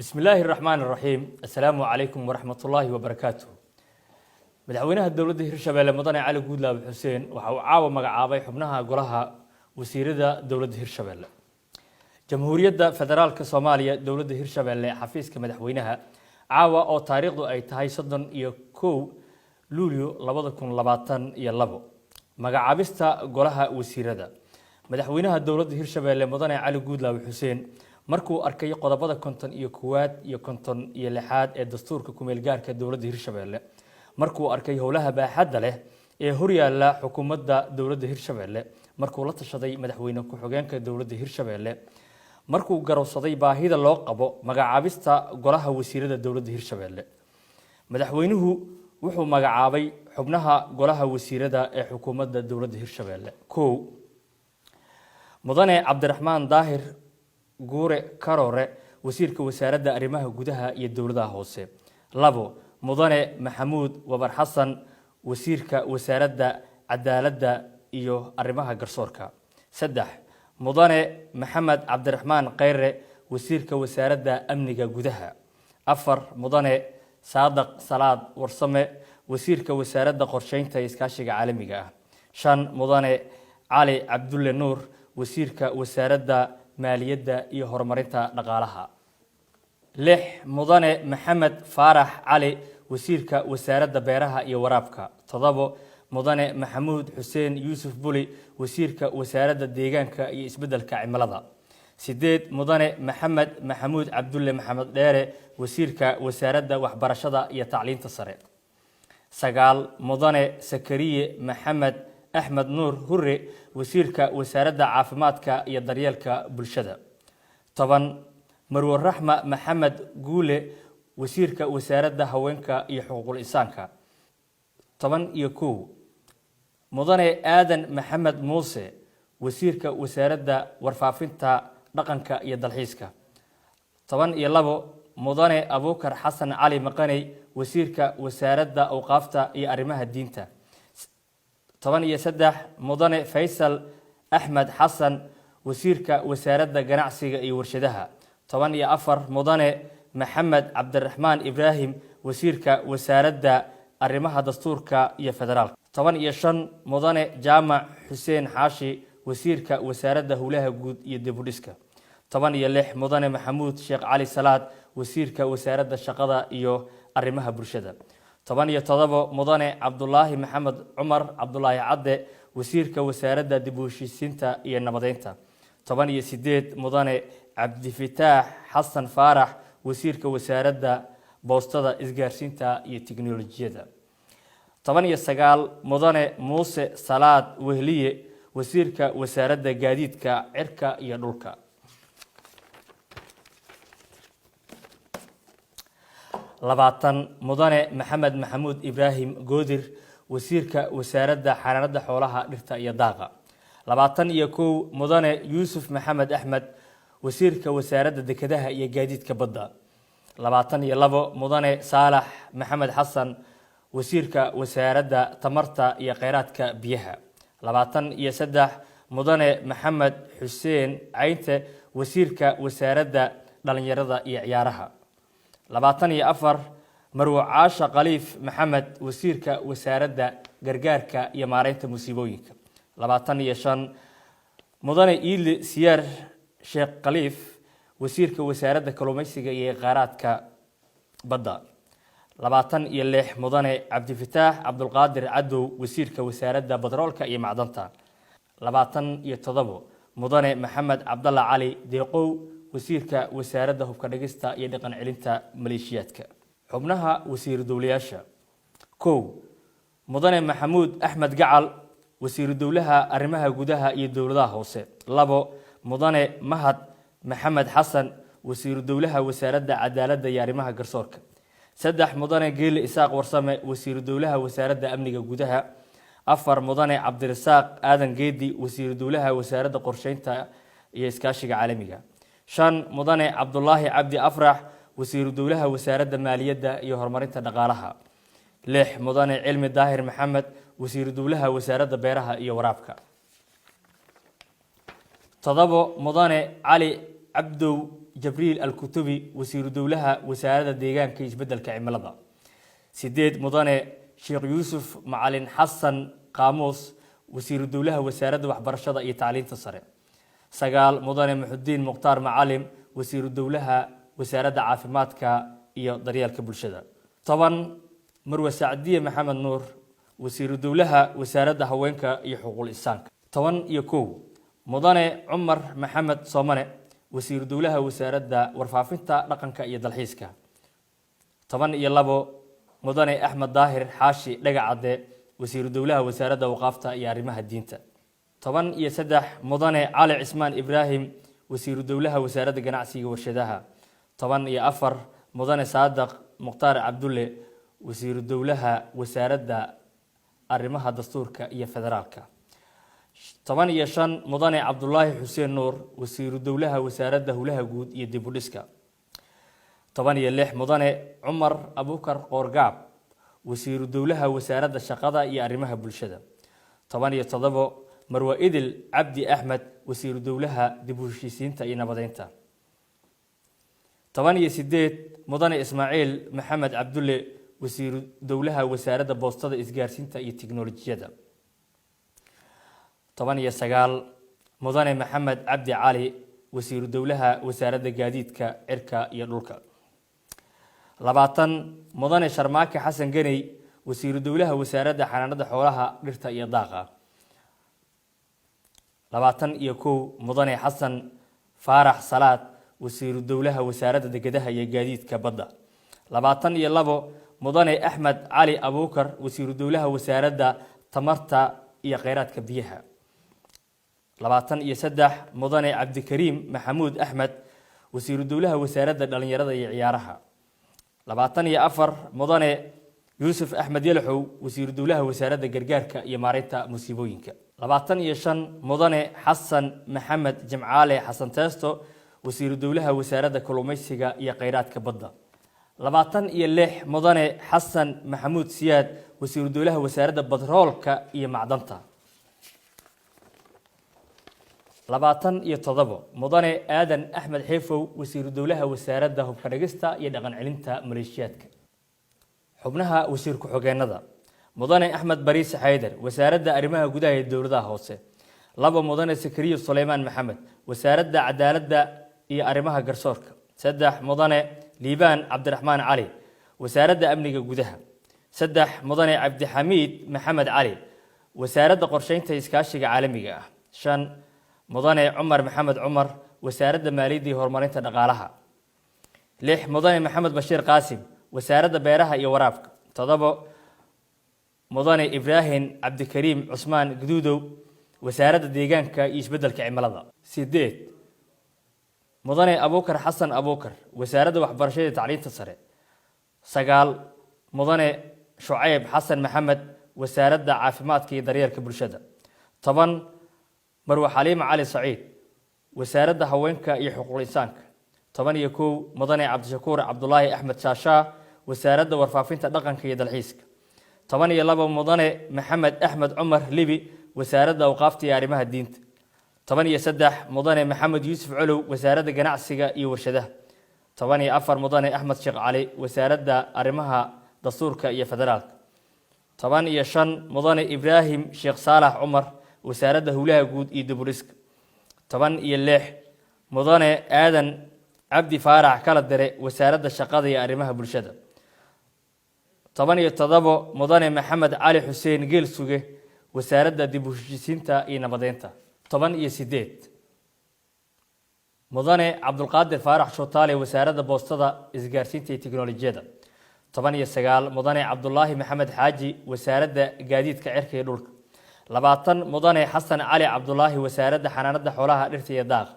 بسم الله الرحمن الرحيم السلام عليكم ورحمة الله وبركاته مدحوينها الدولة هيرشبيل مدن علي جودلاب حسين وحاو عاوة مقعابي حبناها قولها وسيرة دولة هيرشبيل جمهورية فدرال كصوماليا دولة هيرشبيل حفيز كمدحوينها عاوة أو تاريخ أي تهاي صدن يكو لوليو لبضكم لباتن يلبو مقعابستا قولها وسيرة مدحوينها الدولة هيرشبيل مدن علي جودلاب حسين markuu arkay qodobada konton iyo koowaad iyo konton iyo lixaad ee dastuurka kumeel gaarka dowladda Hirshabeelle markuu arkay howlaha baaxadda leh ee horyaala xukuumadda dowladda Hirshabeelle markuu la tashaday madaxweyne ku xigeenka dowladda Hirshabeelle markuu garowsaday baahida loo qabo magacaabista golaha wasiirada dowladda Hirshabeelle madaxweynuhu wuxuu magacaabay xubnaha golaha wasiirada ee xukuumadda dowladda Hirshabeelle mudane Cabdiraxmaan Daahir guure karore wasiirka wasaaradda arrimaha gudaha iyo dawladaha hoose labo mudane maxamuud wabar xasan wasiirka wasaaradda cadaaladda iyo arrimaha garsoorka saddex mudane maxamed cabdiraxmaan khayre wasiirka wasaaradda amniga gudaha afar mudane saadaq salaad warsame wasiirka wasaaradda qorsheynta iyo iskaashiga caalamiga ah shan mudane cali cabdulle nuur wasiirka wasaaradda maaliyadda iyo horumarinta dhaqaalaha lix mudane maxamed faarax cali wasiirka wasaaradda beeraha iyo waraabka todobo mudane maxamuud xuseen yuusuf buli wasiirka wasaaradda deegaanka iyo isbeddelka cimilada sideed mudane maxamed maxamuud cabdulle maxamed dheere wasiirka wasaaradda waxbarashada iyo tacliinta sare sagaal mudane sakariye maxamed أحمد نور هري وزيرك وزارة عافماتك يدريالك بلشدة طبعا مروه الرحمة محمد قولي وزيرك وزارة هوينك يحقوق الإنسانك طبعا يكو مضاني آدن محمد موسى وزيرك وزارة ورفافنتا رقنك يدلحيسك طبعا يلابو مضاني أبوكر حسن علي مقاني وزيرك وزارة أوقافتا يأرمها الدينتا طبعا يسدح مدن فيصل أحمد حسن وزيرك وزارة جناعسية ورشدها طبعا يأفر مدن محمد عبد الرحمن إبراهيم وزيرك وزارة الرمها دستورك يا فدرال طبعا يشن مدن جامع حسين حاشي وزيرك وزارة هولها جود يدبوليسكا طبعا يلح مدن محمود شيخ علي سلاد وزيرك وزارة الشقادة يو الرمها برشدة طبعا يتضبط مدن عبد الله محمد عمر عبد الله عده وزيرك وزارة دبوشيسينتا iyo nabadeynta طبعا يسديد مدن عبد الفتاح حسن فارح وزيرك وزارة بوسطة إسقارسينتا iyo تكنولوجيا طبعا يسقال مدن موسى صلاة وهلية وزيرك وزارة جديدك عركة iyo dhulka لبعتن مدن محمد محمود إبراهيم جودر وزيرك وزارة حرارة حولها لرتا يداغا لبعتن يكو مدن يوسف محمد أحمد وزيرك وزارة دكدها يجديد كبدا لبعتن يلبو مدن صالح محمد حسن وزيرك وزارة تمرتا يقيراتك بيها لبعتن يسدح مدن محمد حسين عينت وزيرك وزارة دلنيردا يعيارها لبعتن يأفر مروع عاشا قليف محمد وزيرك وزارة غرغارك يمارينت مصيبوينك لبعتن يشان مدن إيل سيار شيخ قليف وزيرك وزارة كلوميسيغا يغاراتك بدا لبعتن يلح مدن عبد الفتاح عبد القادر عدو وزيرك وزارة بدرولك يمعدنتا لبعتن يتضبو مدن محمد عبد الله علي ديقو وزيرك وزارة هبكدغيستا iyo dhaqan celinta maleeshiyaadka xubnaha wasiir dawlayaasha mudane maxamuud axmed gacal wasiir dawlaha arrimaha gudaha iyo dawladaha hoose labo mudane mahad maxamed xasan wasiir dawlaha wasaaradda cadaaladda iyo arrimaha garsoorka saddex mudane geeli isaaq warsame wasiir dawlaha wasaaradda amniga gudaha afar mudane cabdirasaaq aadan geedi wasiir dawlaha wasaaradda qorsheynta iyo iskaashiga caalamiga shan mudane cabdullaahi cabdi afrax wasiir dawlaha wasaaradda maaliyadda iyo horumarinta dhaqaalaha lix mudane cilmi daahir maxamed wasiir dawlaha wasaaradda beeraha iyo waraabka todobo mudane cali cabdow Jibriil Al-Kutubi wasiiru dowlaha wasaaradda deegaanka iyo isbeddelka cimilada 8 mudane Sheekh Yuusuf Macalin Xasan Qaamuus wasiiru dowlaha wasaaradda waxbarashada iyo tacliinta sare 9 mudane Muxudiin Muqtaar Macalim wasiiru dowlaha wasaaradda caafimaadka iyo daryeelka bulshada 10 Marwa Sacdiye Maxamed Nuur wasiiru dowlaha wasaaradda haweenka iyo xuquuqul insaanka 11 mudane Cumar Maxamed Soomane wasiiru dowlaha wasaaradda warfaafinta dhaqanka iyo dalxiiska 12 mudane Axmed Daahir Xaashi Dhagacade wasiiru dowlaha wasaaradda waqaafta iyo arrimaha diinta 13 mudane Cali Cismaan Ibraahim wasiiru dowlaha wasaaradda ganacsiga warshadaha 14 mudane Saadaq Muqtaar Cabdulle wasiiru dowlaha wasaaradda arrimaha dastuurka iyo federaalka 15 mudane Cabdullaahi Xuseen Nuur wasiiru dowlaha wasaaradda howlaha guud iyo dib u dhiska 16 mudane Cumar Abukar Qoorgaab wasiiru dowlaha wasaaradda shaqada iyo arrimaha bulshada 17 Marwa Idil Cabdi Axmed wasiiru dowlaha dib u heshiisiinta iyo nabadeynta 18 mudane Ismaaciil Maxamed Cabdulle wasiiru dowlaha wasaaradda boostada isgaarsiinta iyo tiknoolajiyada 19 mudane Maxamed Cabdi Cali wasiiru dowlaha wasaaradda gaadiidka cirka iyo dhulka 20 mudane Sharmaake Xasan Ganey wasiiru dowlaha wasaaradda xanaanada xoolaha dhirta iyo daaqa 21 mudane Xasan Faarax Salaad wasiiru dowlaha wasaaradda dekedaha iyo gaadiidka badda 22 mudane Axmed Cali Abukar wasiiru dowlaha wasaaradda tamarta iyo kheyraadka biyaha 23 mudane Cabdikariim Maxamuud Axmed wasiiru dowlaha wasaaradda dhalinyarada iyo ciyaaraha 24 mudane Yuusuf Axmed Yalaxow wasiiru dowlaha wasaaradda gargaarka iyo maareynta musiibooyinka 25 mudane Xasan Maxamed Jimcaale Xasan Teesto wasiiru dowlaha wasaaradda kalluumaysiga iyo kheyraadka badda 26 mudane Xasan Maxamuud Siyaad wasiiru dowlaha wasaaradda batroolka iyo macdanta 27 mudane Aadan Axmed Xeefow wasiiru dowlaha wasaaradda hubka dhigista iyo dhaqan celinta maleeshiyaadka xubnaha wasiir ku-xigeenada mudane Axmed Bariis Xaydar wasaaradda arrimaha gudaha ee dowladaha hoose 2 mudane Sakariyo Suleymaan Maxamed wasaaradda cadaaladda iyo arrimaha garsoorka 3 mudane Liibaan Cabdiraxmaan Cali wasaaradda amniga gudaha 3 mudane Cabdixamiid Maxamed Cali wasaaradda qorsheynta iskaashiga caalamiga ah 5 mudane Cumar Maxamed Cumar wasaaradda maaliyadda iyo horumarinta dhaqaalaha 6 mudane Maxamed Bashiir Qaasim wasaaradda beeraha iyo waraabka 7 mudane Ibraahim Cabdikariim Cusmaan Guduudow wasaaradda deegaanka iyo isbeddelka cimilada 8 mudane Abukar Xasan Abukar wasaaradda waxbarashada iyo tacliinta sare 9 mudane Shucayb Xasan Maxamed wasaaradda caafimaadka iyo daryeelka bulshada 10 Marwa Xaliima Cali Saciid wasaaradda haweenka iyo xuquuqul insaanka 11 mudane Cabdishakuur Cabdullaahi Axmed Shaashaa wasaaradda warfaafinta dhaqanka iyo dalxiiska 12 mudane Maxamed Axmed Cumar Libi wasaaradda awqaafta iyo arrimaha diinta 13 mudane Maxamed Yuusuf Colow wasaaradda ganacsiga iyo warshadaha 14 mudane Axmed Sheekh Cali wasaaradda arrimaha dastuurka iyo federaalka 15 mudane Ibraahim Sheekh Saalax Cumar wasaaradda howlaha guud iyo dib u dhiska 16 mudane Aadan Cabdi Faarax Kala Dere wasaaradda shaqada iyo arrimaha bulshada 17 mudane Maxamed Cali Xuseen Geel Suge wasaaradda dib u heshiisiinta iyo nabadeynta 18 mudane Cabdulqaadir Faarax Shootaale wasaaradda boostada isgaarsiinta iyo tiknoolajiyada 19 mudane Cabdullaahi Maxamed Xaaji wasaaradda gaadiidka cirka iyo dhulka 20 mudane Xasan Cali Cabdullaahi wasaaradda xanaanada xoolaha dhirta iyo daaqa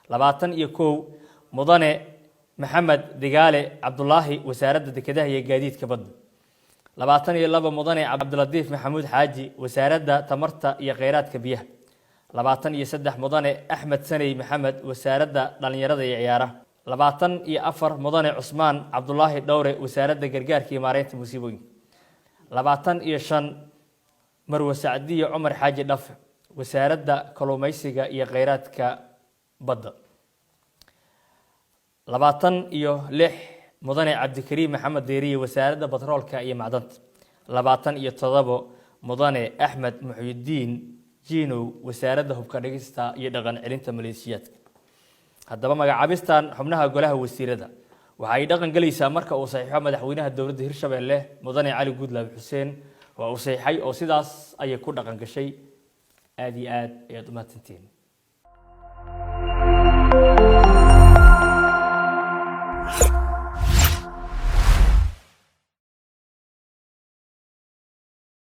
21 mudane Maxamed Digaale Cabdullaahi wasaaradda dekedaha iyo gaadiidka badda 22 mudane Cabdiladiif Maxamuud Xaaji wasaaradda tamarta iyo kheyraadka biyaha 23 mudane Axmed Saney Maxamed wasaaradda dhalinyarada iyo ciyaaraha 24 mudane Cusmaan Cabdullaahi Dhowre wasaaradda gargaarka iyo maareynta musiibooyinka 25 Marwa Sacdiye Cumar Xaaji Dhafe wasaaradda kalluumaysiga iyo kheyraadka badda 26 mudane cabdikariim maxamed deeriye wasaaradda batroolka iyo macdanta 27 mudane axmed muxyidiin jiinow wasaaradda hubka dhigista iyo dhaqan celinta maleeshiyaadka haddaba magacaabistan xubnaha golaha wasiirada waxa ay dhaqan galaysaa marka uu saxiixo madaxweynaha dowladda Hirshabelle mudane cali guudlaabe xuseen waa uu saxiixay oo sidaas ay ku dhaqan gashay aad iyo aad ay u mahadsantiin